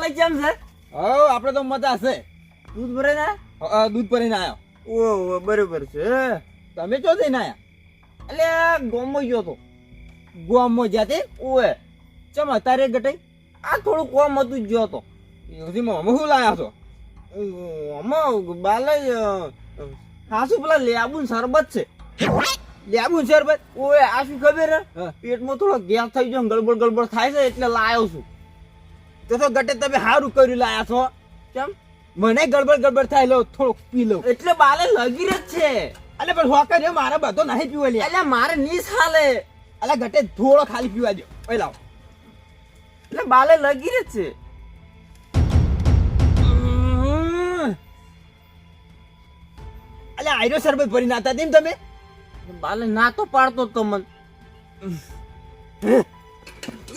બાલે કેમ છે? હા આપણે તો મજા છે. દૂધ ભરે ના? દૂધ ભરીને આવ્યો. ઓહો બરોબર છે. તમે ચો જઈને આયા? એટલે ગોમમાં ગયો તો. ગોમમાં જાતે ઓએ ચમ અત્યારે ગટાઈ આ થોડું કોમ હતું જ ગયો તો. એવું શું લાયા છો? આમાં બાલે હાસુ પેલા લેબુ શરબત છે. લેબુ શરબત? ઓએ આ શું ખબર હે? હા. પેટમાં થોડો ગેસ થઈ ગયો, ગડબડ ગડબડ થાય છે એટલે લાયો છું. તો ગટે તમે સારું કર્યું લાયા છો. કેમ? મને ગડબડ થાય લો થોડુંક પી લો. એટલે બાલે લગી જ છે. અલે પણ હોકા રહ્યો મારે બધો નહીં પીવો લે. એટલે મારે ની હાલે. અલે ગટે થોડો ખાલી પીવા દો. ઓય લાવ. એટલે બાલે લગી જ છે. અલે આયરો શરબત ભરી નાતા તેમ તમે? બાલે ના તો પાડતો તો મન.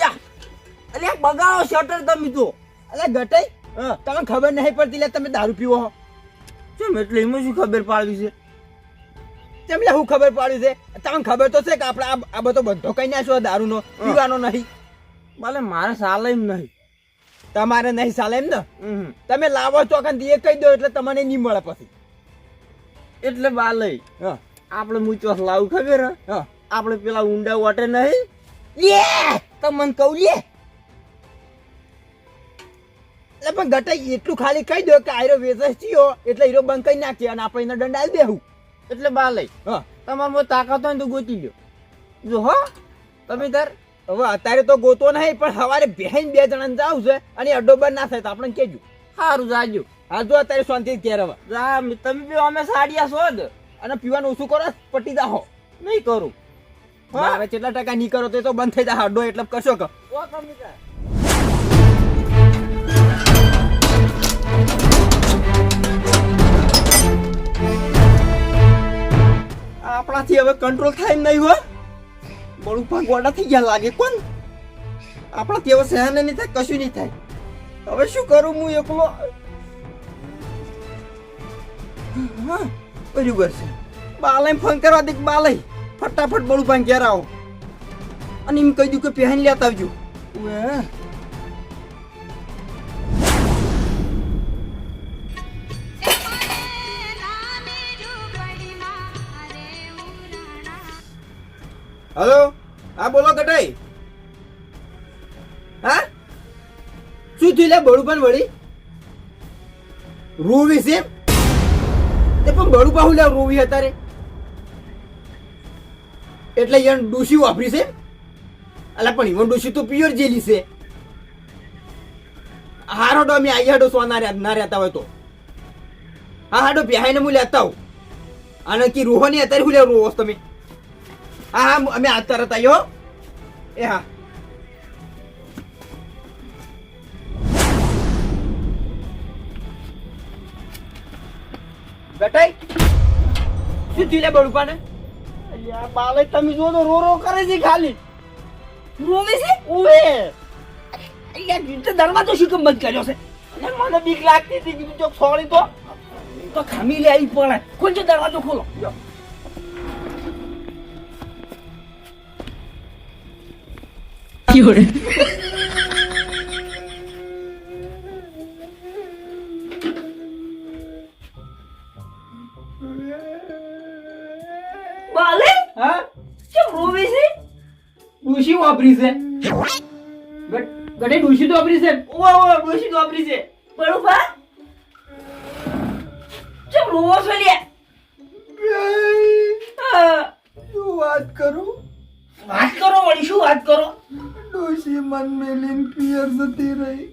યા એટલે બગાડો શટર તમે તો. અલે ગટાઈ તમને ખબર નહીં પડતી લે તમે દારૂ પીવો હો. કેમ એટલે એમાં શું ખબર પાડવી છે? તેમ લે હું ખબર પાડી છે? તમને ખબર તો છે કે આપણે આ બધો બંધો કઈ નાખ્યો દારૂનો પીવાનો નહીં. બાલે મારે સાલે એમ નહીં. તમારે નહીં ચાલે એમ ને? તમે લાવો ચોકન એ કહી દો એટલે તમને નહીં મળે પછી. એટલે બાલે હા આપણે મૂચોસ લાવું ખબર હે? હા આપણે પેલા ઊંડા વાટે નહીં લે તમને કહું લે. એટલે પણ ગટાઈ એટલું ખાલી કહી દો કે આયરો વેચે ચિયો એટલે હીરો બંધ કરી નાખીએ અને આપણે એને દંડ આલી દેવું. એટલે બાલે હા તમારમાં તાકાત હોય ને તો ગોતી લ્યો. જો હો તમે તાર હવે અત્યારે તો ગોતો નહીં પણ સવારે બેહીને 2 જણાને જાવ છે અને અડ્ડો બંધ ના થાય તો આપણે કેજો. સારું જાજો. હા જો અત્યારે શાંતિ ઘેર હવે. જા તમે બી અમે સાડિયા છો જ. અને પીવાનું ઓછું કરો પટી દાહો. નહીં કરું. મારે કેટલા ટકા નહીં કરો તો બંધ થઈ જાય અડ્ડો એટલે કરશો કે ઓ તમે તાર આપણાથી હવે કંટ્રોલ થાય એમ નહીં હો. બળું ભગવાડા થઈ ગયા લાગે કોણ. આપણાથી હવે સહન નહીં થાય, કશું નહીં થાય. હવે શું કરું હું એકલો? હા બરાબર છે. બાલે ફોન કરવા દે. બાલે ફટાફટ બળું ભાઈ ઘેર આવો અને એમ કહી દઉં કે પહેન લેતા આવજો. હલો હા બોલો કટાઈ. હા શું થયું લે બળું વળી રોવી છે? તે પણ બળું પાહું લે રોવી અત્યારે એટલે યન ડોશી વાપરી છે? અલા પણ ઈવન ડોશી તો પ્યોર જેલી છે. હારો ડો અમે આઈ હાડો સોના ના રહેતા હોય તો હા હાડો બેહાઈને હું લેતા આવું. અને કી રોહો ની અત્યારે હું લે રોવો તમે? હા હા અમે આ તરત આવ્યો. એ હા બેટાઈ શું થયું લે બળુપાને? અલ્યા બાલે તમે જો તો રો કરે છે ખાલી. રોવે છે? ઓએ અહીંયા ગીત દરવાજો શું કેમ બંધ કર્યો છે? અને મને બીક લાગતી હતી કે જો છોડી તો ખામી લે આવી પડે. ખોલજો દરવાજો ખોલો. બાલે હા કેમ રોવે છે? ડોશી વાપરી છે. ગડે ડોશી તો વાપરી છે. ઓ ડોશી તો આપરી છે. બરોબર કેમ રોવો છો લે? શું વાત કરું? વાત કરો વળી શું વાત કરો? ડોશી મન મેલીન પિયર જતી રહી.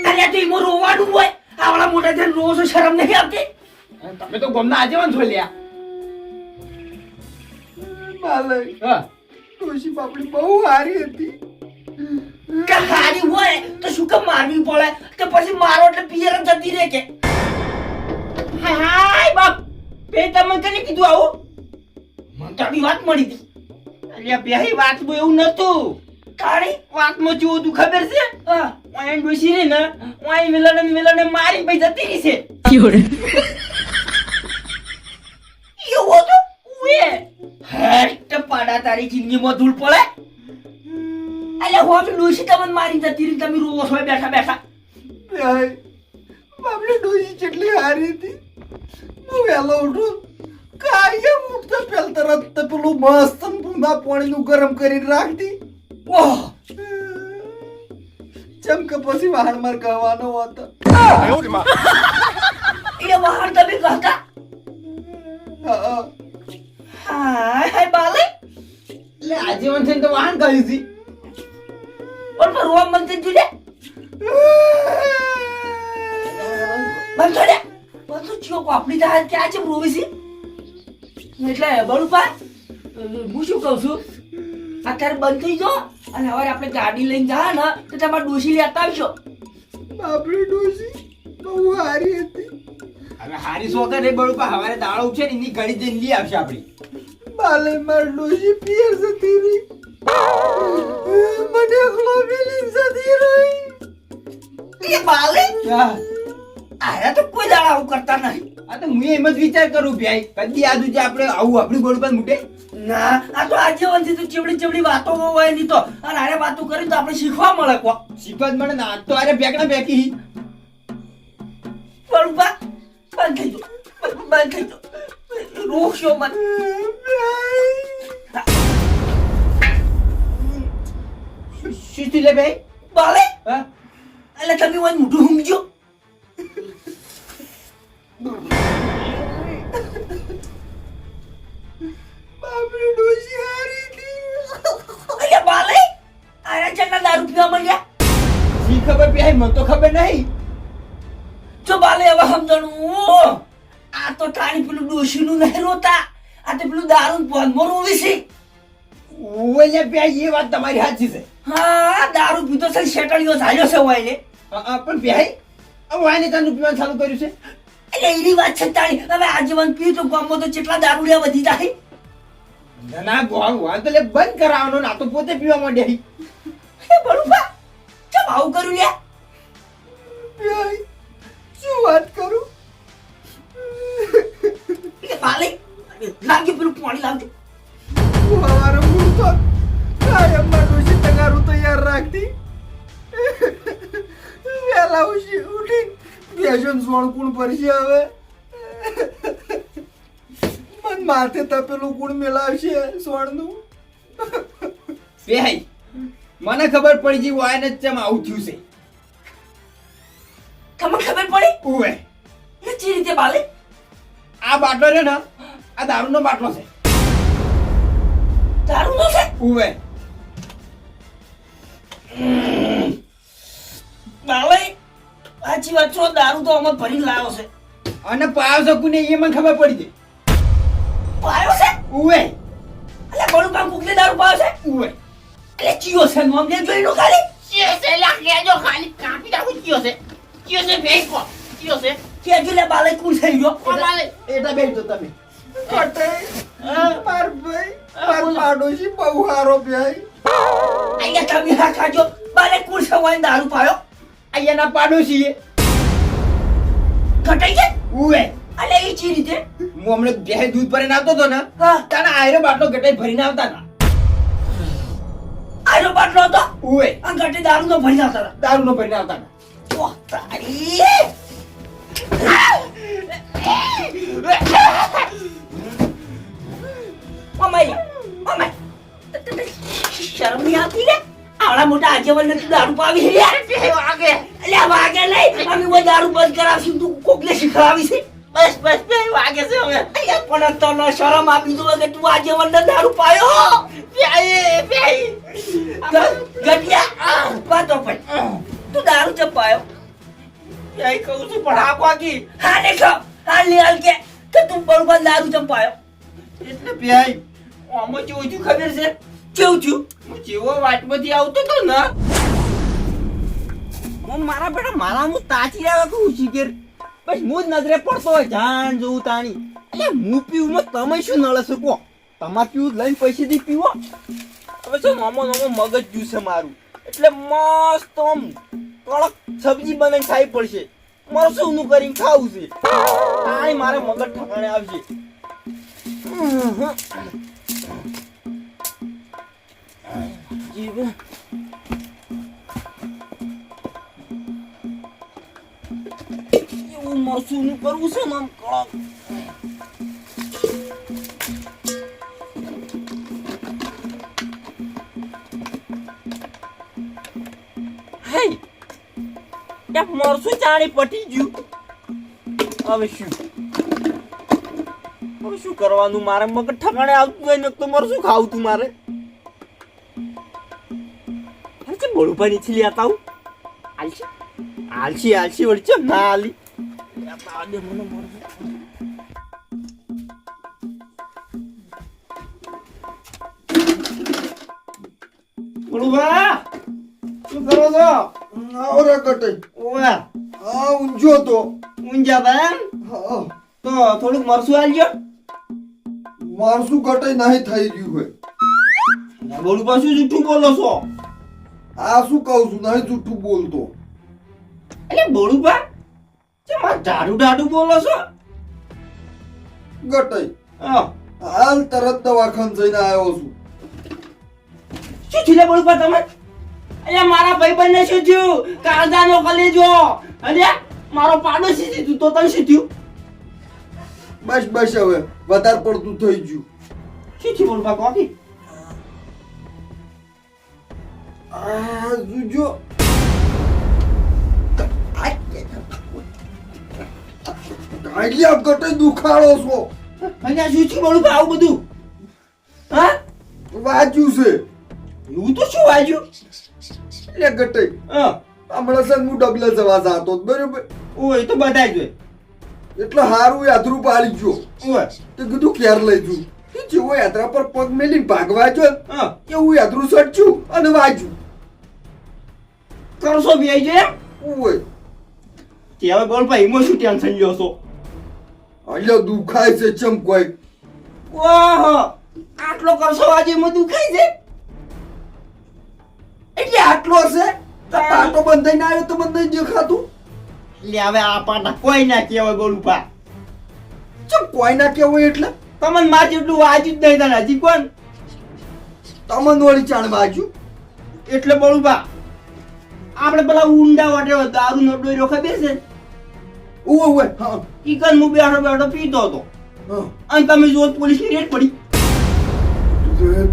અલ્યા તો ઈમો રોવાનું હોય. આવડા મોટા થઈને રોવો છો, શરમ નહીં આવતી? તમે તો ગમના આજીવન છો લ્યા. બાલક હા ડોશી બાપડી બહુ હારી હતી. કે હારી હોય તો શું કામ મારવી પડે? કે પછી મારો એટલે પિયર જ જતી રહે કે? હાય બાપ બે તમને કને કીધું આવું? મને તો આવી વાત મળી હતી. અલ્યા બે વાતમાં એવું નતું. તારી વાતમાં જેવું હતું ખબર છે? ઓય ડોશી રે ને ઓય મિલને મારી ભાઈ જતી રહી છે. એવું હતું? ઉએ હેટ પાડા તારી જિંદગીમાં ધૂળ પડે. અલ્યા હું આપણી ડોશી તમને મારી જતી રહી, તમે રોવો છો બેઠા બેઠા. ભાઈ બાપલી ડોશી કેટલી હારી હતી. હું વહેલો ઉઠું કાયમ ઉઠતા પેલ તરત તો પેલું મસ્ત પૂંદા પાણીનું ગરમ કરીને રાખતી. ઓહ જેમ કે પછી વાહન માર ગવાનો હતો. એ વાહન તમે કહતા. હા, હાય બાલે એટલે આજીવન થઈને તો વાહન કર્યું છે. પણ રોવા મનતે જુલે બંધો રે બંધો ચિયો આપણી જાત કે આ છે રોવી છે. એટલે બળુપા હું શું કહું છું, અત્યારે બંધ થઈ જો અને હવે આપણે ગાડી લઈને જા ને તો તમારે ડોશી લેતા આવશો. બાપલી ડોશી બહુ હારી હતી. હવે હારી સોગર રે બળુપા હવારે દાળો ઉઠે ને એની ઘડી જઈને લઈ આવશે આપણી. બાલે માર ડોશી પિયર જતી રહી. મને એકલો મેલી જતી રહી. એ બાલે હા, આયા તો કોઈ દાડા આવું કરતા નહીં. આ તો હું એમ જ વિચાર કરું ભાઈ, કદી આજુ જે આપણે આવું આપણી બળુપા મૂકે. ના આ તો આજીવનથી તો ચેવડી ચેવડી વાતો હોય નહીં તો અને આરે વાતો કરી તો આપણે શીખવા મળે કો. શીખવા જ મળે ને, આજ તો આરે ફેંકણા ફેંકી. બળુપા બંધ થઈ જો બંધ થઈ જો રોકશો મત. શું થયું લે ભાઈ? બાલે હા, એટલે તમે મને મોઢું ઊંઘજો. બાપલી ડોશી હારી હતી. અરે બાલે આયા ચન્ના દારૂ પીવા મળ્યા. શી ખબર ભાઈ, મને તો ખબર નહીં. જો બાલે હવે સમજણું આ તો તારી પેલું ડોશીનું નહીં રોતા, આ તો પેલું દારૂ પોનમાં રોવી છે. ઓલે ભાઈ એ વાત તમારી સાચી છે. હા દારૂ પીતો છે શેટડીઓ ઝાલ્યો છે હોય ને. પણ ભાઈ વાને તાનું પીવાનું ચાલુ કર્યું છે. એટલે એની વાત છે તારી. હવે આજીવન પીવું તો ગામમાં તો કેટલા દારૂડિયા વધી જાય. ના ના ગોળ વાન તો લે બંધ કરાવવાનો, ના તો પોતે પીવા માંડ્યા. હે બળુપા ચમ આવું કર્યું લ્યા? ભાઈ શું વાત કરું. એ બાલે લાવજો પેલું પાણી લાવજો. સવારે ઉઠતો કાયમ માર ડોશી તગારું તૈયાર રાખતી. વહેલા ઉઠી બેસન સોણ કુણ પડશે હવે. મન માથે તપેલું કુણ મેલાવશે સોણનું. ભાઈ મને ખબર પડી ગઈ વાને ચમ આવું થયું છે. તમને ખબર પડી? ઓવે એ ચી રીતે બાલે? આ બાટલો છે ને, આ દારૂનો બાટલો છે. દારૂનો છે? ઓવે બાલે સાચી વાત છો, દારૂ તો અમે ભરી લાવ્યો છે. અને પાવ શકું ને એ મને ખબર પડી ગઈ. પાયો છે? ઓવે અલે બળુપા કુકલે દારૂ પાયો છે? ઓવે એટલે ચિયો છે નોમ લે જોઈ લો ખાલી. ચિયો છે લાગ્યા ખાલી કાપી નાખું ચિયો છે ભેંસ કો ચિયો છે કેજો લે બાલે કુલ થઈ ગયો. કોમાલે એટલે બેસજો તમે. માર ભાઈ માર પાડોશી બહુ હારો ભાઈ. અહીંયા તમે હા ખાજો. બાલે કુલ છે હોય દારૂ પાયો. અહીંયાના પાડોશી એ ઘટાઈ જાય. ઓવે અલે એ ચી રીતે? હું હમણાં બે દૂધ ભરીને આવતો હતો ને, હા તાના આયરો બાટલો ગટાઈ ભરીને આવતા હતા. આનો બાટલો હતો ઓવે અને ઘટે દારૂ નો ભરી આવતા હતા. દારૂનો ભરીને આવતા હતા. ઓહ તારી મમાઈ શરમ નહીં આવતી લે? આવડા મોટા આગેવાન નથી દારૂ પાવી લે. વાગે અલ્યા વાગે નહીં, અમે કોઈ દારૂ બંધ કરાવશું, તું કોકને શીખવાડી છે. બસ બે વાગે છે હવે અલ્યા પણ તને શરમ આપી દઉં કે તું આગેવાન ને દારૂ પાયો. ભાઈ ગટિયા વાતો પણ તું દારૂ ચમ પાયો? ભાઈ કહું છું પણ આ વાગી હા ને ખા હા લે હાલ કે તું બરોબર દારૂ ચમ પાયો. એટલે ભાઈ આમાં કેવું થયું ખબર છે? કેવું છું? હું જેવો વાટમાંથી આવતો હતો ને હું મારા બેટા મારા હું તાચી આવે કહું શીખેર બસ હું જ નજરે પડતો હોય જાણ જોઉં તાણી. એટલે હું પીવું માં તમે શું નળે છો કહો? તમારે પીવું લઈને પૈસેથી પીવો. હવે શું નોમો મગજ જ્યુસ છે મારું, એટલે મસ્ત આમ કડક સબ્જી બનાવીને ખાવી પડશે. મારે શું નું કરીને ખાવું છે, તાણી મારે મગજ ઠકાણે આવશે. જીવ મરસું નું કરવું છે ને આમ કડક. હે યાર મરસું ચાણી પટી ગયું. હવે શું કરવાનું? મારે મગજ ઠકાણે આવતું હોય ને તો મરસું ખાવું તું મારે. અરે બળુભાઈ નીચે લઈ આવતા હું. આલસી વળી છે ના આલી. લેતા દે મને મરસું. બળુભા શું કરો છો? આવો રે કટઈ. ઓવા હા ઊંઝો તો. ઊંઝા તા એમ? હા તો થોડુંક મરસું આલજો. મારસું કટઈ નહીં થઈ રહ્યું હોય. બળુભા શું જૂઠું બોલો છો? આ શું કહું છું નહીં જૂઠું બોલતો. એટલે બળુભા ચમ આ ઢાડું બોલો છો? કટઈ હા હાલ તરત દવાખાને જઈને આવ્યો છું. શું થયું લે બળુભા તમે? અલ્યા મારા ભાઈબંધને શું થયું? કાળજાનો કલેજો. અલ્યા મારો પાડોશી છે તું તો તને શું થયું? બસ હવે વધારે પડતું થઈ ગયું. શું થયું બળુભા કોકી? આ જુજો કાઢ્યા કટઈ દુખાડો છો. અલ્યા શું થયું બળુભા આવું બધું? હા વાજ્યું છે એવું તો શું વાજ્યું? એટલે કટઈ હા હમણાં સર હું ડબલે જવા જતો હતો, બરોબર. ઓય તો બધાય જોઈ. એટલે હારું યાત્રું પાડી ગયો. ઓય તે કીધું ક્યારે લઈ જઉં. તે જેવો યાત્રા પર પગ મેલીને ભાગવા જો હા એવું યાત્રું સટચ્યું અને વાજ્યું. કરશો બી આઈ જાય ઓય કે હવે બળુભા એમાં શું ટેન્શન લ્યો છો? એટલે દુખાય છે ચમ કોઈ. ઓહો આટલો કરશો આજે એમાં દુખાય છે? એટલે આટલો છે તો પાટો બંધાઈને આવ્યો તો મને નહીં દેખાતું. એટલે હવે આ પાટા કોઈ ના કહેવાય બળુભા. ચમ કોઈ ના કેવું એટલે તમને માર જેટલું વાજ્યું જ નહીં તને હજી કોણ? તમન વળી ચાણ વાજ્યું. એટલે બળુભા આપણે પેલા ઊંડા વાટે દારૂ નો ડોયરો ખબર છે? ઓય હા ઈકન હું બેઠો પીતો હતો હા. અને તમે જો પોલીસની રેડ પડી.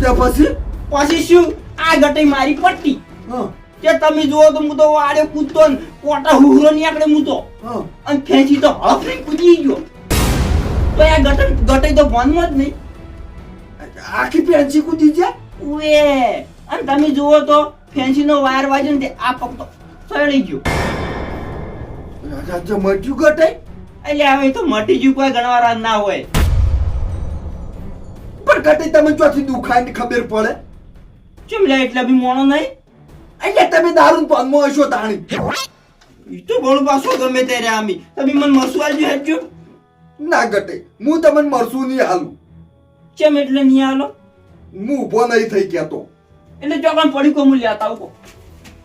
ત્યાં પછી પછી શું આ ગટઈ મારી પટ્ટી હા કે તમે જુઓ તો હું તો વાડે કૂદતો ને કોટા હુહરો નીકળે હું તો હા અને ખેંચી તો હફરી કૂદી ગયો. તો આ ગટઈ તો ભણમાં જ નહીં. આખી પેન્સી કૂદી જાય. ઉએ અને તમે જુઓ તો ફેન્સીનો વાયર વાગ્યો ને તે આ પગ તો સડી ગયો. રાજા મટ્યું ગટાઈ. એટલે હવે તો મટી ગયું કોઈ ગણવારા ના હોય. પણ ગટાઈ તમે ચોથી દુખાય ને ખબર પડે. ચમ લે એટલે બી મોણો નહીં. એટલે તમે દારૂ પાનમાં હશો તાણી. ઈ તો બળું પાછો ગમે ત્યારે આમી તમે મને મરસું આલજો હેજો. ના ગટાઈ હું તમને મરસું નહીં હાલું. ચમ એટલે નહીં આલો? હું ઊભો નહીં થઈ કેતો. એટલે ચોકન પડી કો મૂલ્ય આતા આવો.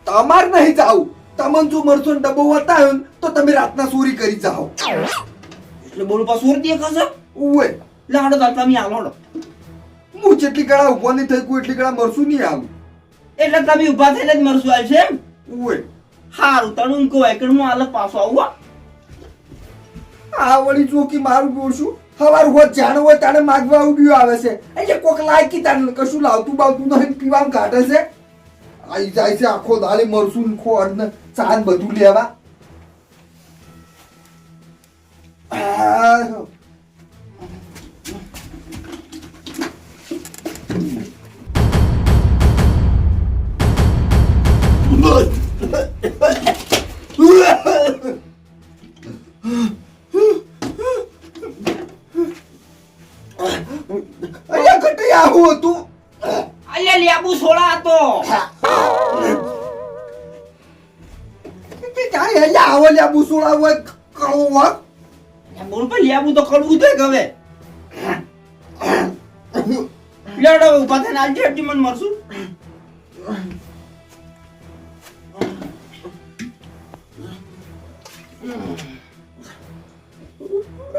તમાર નહીં જાવ. તમને જો મરસું ડબ્બો વતાયો ને તો તમે રાતના ચોરી કરી જાઓ. એટલે બળું પાછું ઓર દેખાશે. ઓય લાડો તો તમે આલો. હું જેટલી કળા ઊભો નહીં થઈ કોઈ એટલી કળા મરસું નહીં હાલું. એટલે તમે ઊભા થઈને જ મરસું આલશે એમ? ઓય હારું તણું કહો કે હું હાલ પાછો આવું. આ વળી જો કે મારું બોલશું હવાર હોત જાણ હોય તારે માગવા ઉભી આવે છે. એટલે કોક લાયકી તારે કશું લાવતું બાવતું નહીં પીવાનું કાઢે છે. આઈ જાય છે આખો દાડે મરસું ખોડ ને ચાન બધું લેવા. આ અલ્યા કટઈ આવું હતું. અલ્યા લેબુ સોડા હતો. તારે અલ્યા આવો લ્યા બુસોડા હોય કળો વાત. બોલ પર લેબુ તો કડવું થાય હવે. લેડો ઉભા થઈને આલજે હજી મને મરસું.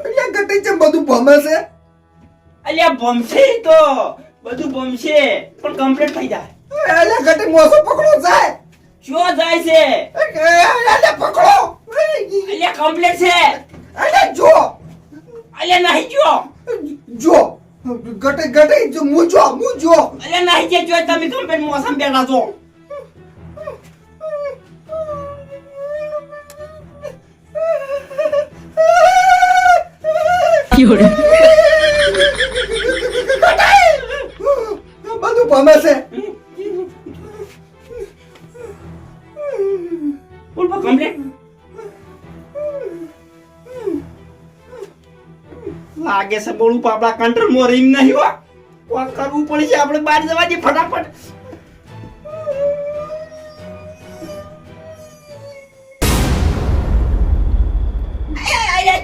અલ્યા કટઈ છે બધું ભમે છે. અલ્યા ભમશે તો બધું ભમશે પણ કમ્પ્લીટ થઈ જાય. અલ્યા કટઈ મોસો પકડો જાય. શું જાય છે? અલ્યા પકડો. અલ્યા કમ્પ્લીટ છે. અરે જો અલ્યા નહીં જો જો ગટે જો હું જો અલ્યા નહીં જે જો તમે કંપની મોસમ બેઠા છો બધું ભમે છે બોલ બા કમ્પ્લેટ લાગે છે બોલું આપણા કંટ્રોલમાં રીમ નહીં હો કોક કરવું પડશે આપણે બહાર જવા દે ફટાફટ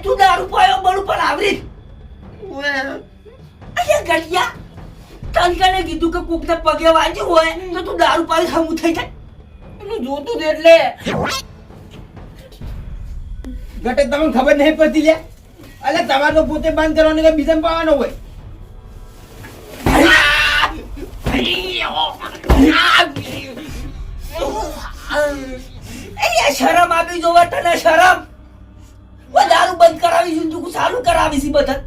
તું દારૂ પાયો બળું પણ આવરી અલ્યા ગટિયા તનકને કીધું કે કોકને પગે વાગ્યું હોય તો તું દારૂ પાવી હમું થઈ જાય એનું જોતું જ એટલે ગટે તમને ખબર નહીં પડતી લે અલે તમારે તો પોતે બંધ કરવાનો કે બીજાને પાવાનો હોય અલ્યા શરમ આવી જોવા તને શરમ ઓ દારૂ બંધ કરાવી છું તું ચાલુ કરાવી છે બધા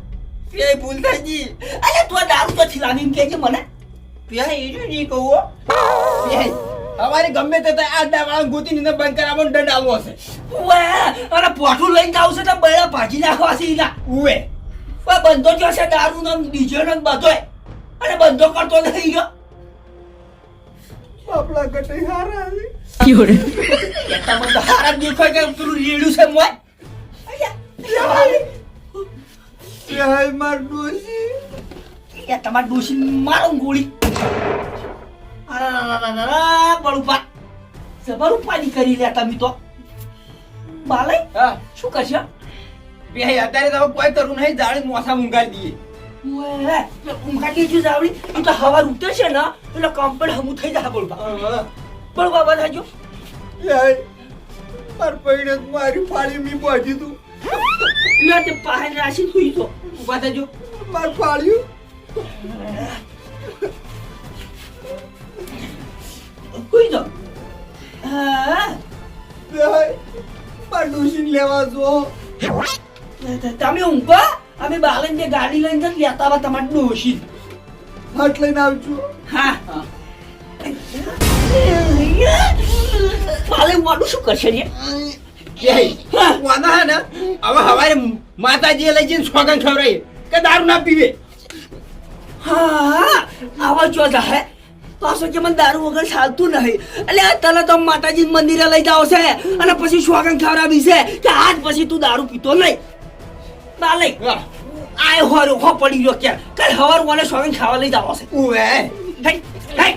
એ ભૂલ થઈ ગઈ અલ્યા તું આ દારૂ તો લાવીને કેજે મને પ્યા એ જો નહીં કહું અમારે ગમે તે થાય આ દાવાળા ગોતીને બંધ કરાવવાનો દંડ આવવો હશે ઓએ અરે પોઠું લઈને જાવ છે તો બૈડા ભાજી નાખવા છે ઈલા ઉવે ઓ બંધો જો છે દારૂ નો ડીજે નો બધોય અને બંધો કરતો નહીં ગયો આપણા ગટે હારા છે એટલા બધા હારા દેખાય કે પેલું રેડું છે મોય હાય માર ડોશી એ તમાર ડોશી મારો ગોળી અરે બળુપા જબરુપાની કરી લે તમે તો બાલે હા શું કરશે બે અત્યારે તમે કોઈ કરવું નહીં જાળી મોસા ઊંઘાડી દઈએ ઓએ ઊંઘાટી જો જાવડી તું તો હવા ઉતરશે ને એટલે કંપડ હમું થઈ જાય બળુપા બળુપા બધાજો યાર માર પૈણે મારી ફાળી મી પહોંચી તું લે તે પાહે રાશી સુઈ તો ઉભા થજો માર ફાળ્યું સુઈ તો હા યાર માર ડોશી લેવા જો તમે ઊંઘો અમે બાલન જે ગાડી લઈને જઈને લેતા આવા તમારે ડોશી હાટ લઈને આવજો હા પાલે મોડું શું કરશે ને વાના હે ને હવે હવારે માતાજીએ લઈ જઈને સોગન ખવડાવીએ કે દારૂ ના પીવે હા આવા જો હે પાછો કે મને દારૂ વગર ચાલતું નહીં એટલે તને તો માતાજી મંદિરે લઈ જાવ છે અને પછી સોગન ખવડાવી છે કે આજ પછી તું દારૂ પીતો નહીં બાલે આય હોરો હો પડી ગયો કે કાલ હવાર મને સોગન ખાવા લઈ જાવ છે ઉવે હે હે